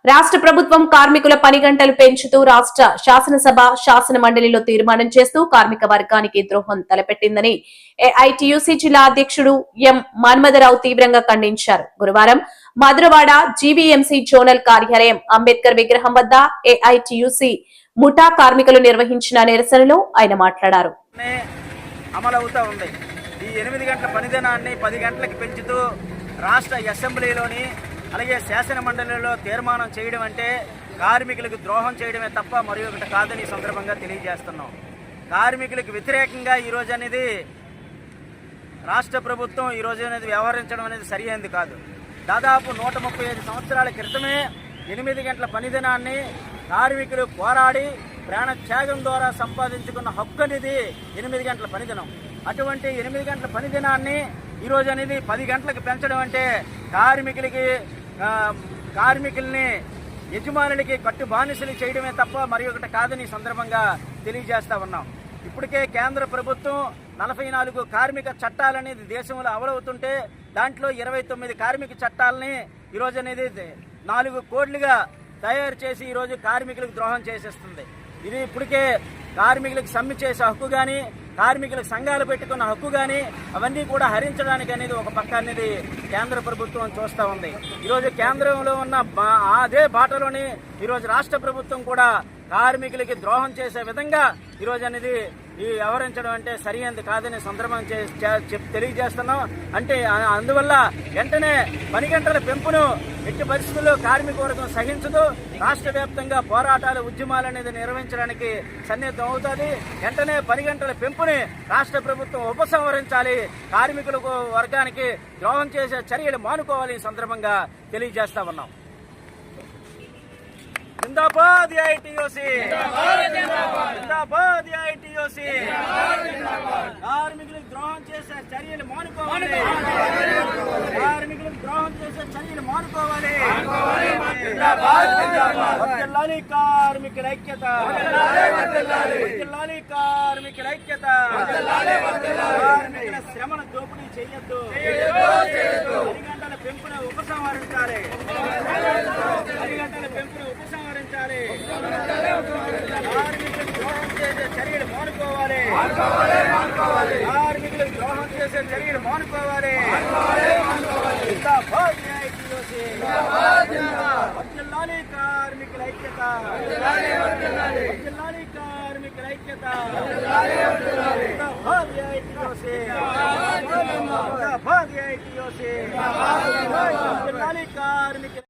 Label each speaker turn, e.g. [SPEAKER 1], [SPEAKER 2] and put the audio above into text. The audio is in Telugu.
[SPEAKER 1] రాష్ట్ర ప్రభుత్వం కార్మికుల పని గంటలు పెంచుతూ రాష్ట్ర శాసనసభ శాసన మండలిలో తీర్మానం చేస్తూ కార్మిక వర్గానికి ద్రోహం తలపెట్టిందని ఏఐటియుసి జిల్లా అధ్యక్షుడు ఎం మన్మథరావు తీవ్రంగా ఖండించారు. గురువారం మధురవాడ జీవీఎంసీ జోనల్ కార్యాలయం అంబేద్కర్ విగ్రహం వద్ద ఏఐటియుసి ముఠా కార్మికులు నిర్వహించిన నిరసనలో ఆయన మాట్లాడారు.
[SPEAKER 2] అమలవుతా ఉంది. ఈ 8 గంటల పనిదినాన్ని 10 గంటలకు పెంచుతూ రాష్ట్ర అసెంబ్లీలోని అలాగే శాసన మండలిలో తీర్మానం చేయడం అంటే కార్మికులకు ద్రోహం చేయడమే తప్ప మరి ఒకటి కాదని సందర్భంగా తెలియజేస్తున్నాం. కార్మికులకు వ్యతిరేకంగా ఈరోజు అనేది రాష్ట్ర ప్రభుత్వం ఈరోజు అనేది వ్యవహరించడం అనేది సరియైనది కాదు. దాదాపు 135 సంవత్సరాల క్రితమే 8 గంటల పనిదినాన్ని కార్మికులు పోరాడి ప్రాణత్యాగం ద్వారా సంపాదించుకున్న హక్కు అనేది 8 గంటల పనిదినం. అటువంటి 8 గంటల పనిదినాన్ని ఈరోజు అనేది 10 గంటలకు పెంచడం అంటే కార్మికుల్ని యజమానులకి కట్టు బానిసలు చేయడమే తప్ప మరి ఒకటి కాదని సందర్భంగా తెలియజేస్తా ఉన్నాం. ఇప్పటికే కేంద్ర ప్రభుత్వం 44 కార్మిక చట్టాలనేది దేశంలో అమలవుతుంటే దాంట్లో 29 కార్మిక చట్టాలని ఈరోజు అనేది 4 కోడ్లుగా తయారు చేసి ఈరోజు కార్మికులకు ద్రోహం చేసేస్తుంది. ఇది ఇప్పటికే కార్మికులకు సమ్మె చేసే హక్కు కానీ కార్మికులకు సంఘాలు పెట్టుకున్న హక్కు కానీ అవన్నీ కూడా హరించడానికి అనేది ఒక పక్క అనేది కేంద్ర ప్రభుత్వం చూస్తూ ఉంది. ఈరోజు కేంద్రంలో ఉన్న అదే బాటలోని ఈరోజు రాష్ట్ర ప్రభుత్వం కూడా కార్మికులకి ద్రోహం చేసే విధంగా ఈరోజు అనేది ఈ వ్యవహరించడం అంటే సరైనది కాదని సందర్భం తెలియజేస్తున్నాం. అంటే అందువల్ల వెంటనే 10 గంటల పెంపును ఎట్టి పరిస్థితుల్లో కార్మిక వర్గం సహించదు. రాష్ట్ర వ్యాప్తంగా పోరాటాలు ఉద్యమాలు అనేది నిర్వహించడానికి సన్నిహితం అవుతుంది. వెంటనే 10 గంటల పెంపుని రాష్ట్ర ప్రభుత్వం ఉపసంహరించాలి. కార్మికులకు వర్గానికి ద్రోహం చేసే చర్యలు మానుకోవాలి సందర్భంగా తెలియజేస్తా ఉన్నాం. జిందాబాద్ ఏఐటియుసి, జిందాబాద్ ఏఐటియుసి. కార్మికులకు ద్రోహం చేసే చర్యలు మానుకోవాలి. కార్మికులకు ద్రోహం చేసే చర్యలు మానుకోవాలి. వర్ధిల్లాలి కార్మికుల ఐక్యత, వర్ధిల్లాలి కార్మికుల ఐక్యత. కార్మికుల శ్రమను దోపిడీ చేయొద్దు. 10 గంటల పెంపును ఉపసంహరించాలి. 10 గంటల పెంపును ఉపసంహరించాలి. కార్మికులకు ద్రోహం చేసే చర్యలు మానుకోవాలి. కార్మికులకు ద్రోహం చేసే చర్యలు మానుకోవాలి. వర్ధిల్లాలి కార్మికుల ఐక్యత, వర్ధిల్లాలి కార్మికుల ఐక్యత. జిందాబాద్ ఏఐటియుసి, జిందాబాద్ ఏఐటియుసి. వర్ధిల్లాలి కార్మికుల